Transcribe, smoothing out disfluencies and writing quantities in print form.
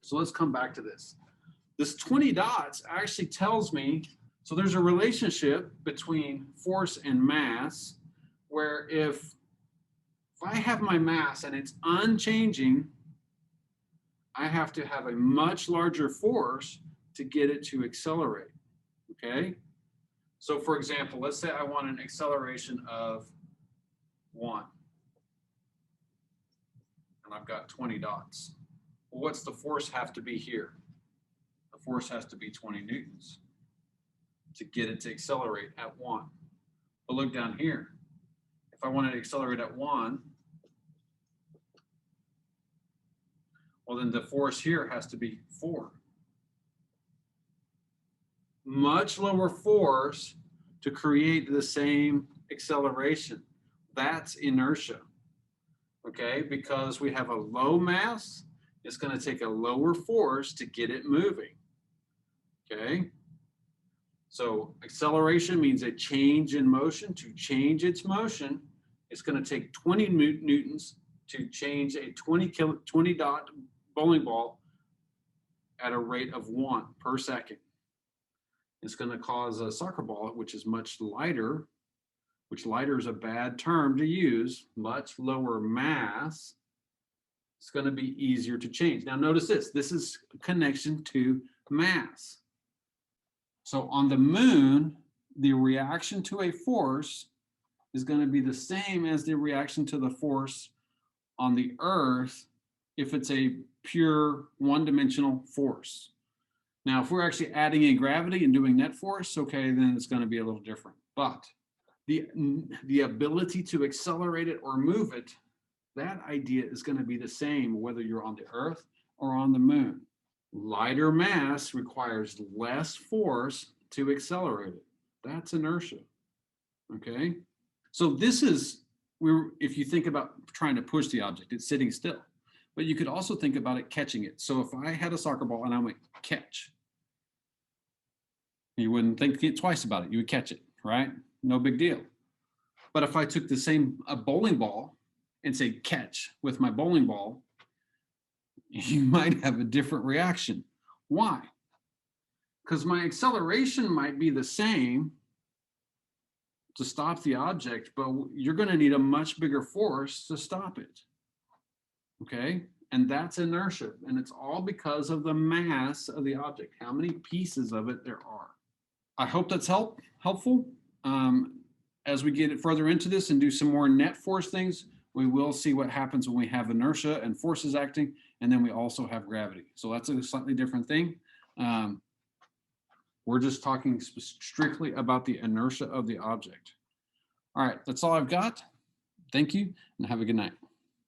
So let's come back to this. This 20 dots actually tells me, so there's a relationship between force and mass, where if I have my mass and it's unchanging, I have to have a much larger force to get it to accelerate, okay? So for example, let's say I want an acceleration of 1. And I've got 20 dots. Well, what's the force have to be here? The force has to be 20 newtons to get it to accelerate at 1. But look down here. If I wanted to accelerate at 1, well, then the force here has to be 4. Much lower force to create the same acceleration. That's inertia, okay? Because we have a low mass, it's going to take a lower force to get it moving, okay? So acceleration means a change in motion. To change its motion, it's going to take 20 newtons to change a 20 dot bowling ball at a rate of 1 per second. It's going to cause a soccer ball, which is much lighter, which lighter is a bad term to use, much lower mass. It's going to be easier to change. Now notice this, this is a connection to mass. So on the moon, the reaction to a force is going to be the same as the reaction to the force on the Earth if it's a pure one-dimensional force. Now, if we're actually adding in gravity and doing net force, okay, then it's going to be a little different. But the ability to accelerate it or move it, that idea is going to be the same whether you're on the Earth or on the moon. Lighter mass requires less force to accelerate it. That's inertia, okay? So this is, if you think about trying to push the object, it's sitting still. But you could also think about it catching it. So if I had a soccer ball and I went catch, you wouldn't think twice about it. You would catch it, right? No big deal. But if I took the same bowling ball and say catch with my bowling ball, you might have a different reaction. Why? Because my acceleration might be the same to stop the object, but you're going to need a much bigger force to stop it. Okay? And that's inertia. And it's all because of the mass of the object, how many pieces of it there are. I hope that's helpful. As we get further into this and do some more net force things, we will see what happens when we have inertia and forces acting, and then we also have gravity. So that's a slightly different thing. We're just talking strictly about the inertia of the object. All right, that's all I've got. Thank you, and have a good night.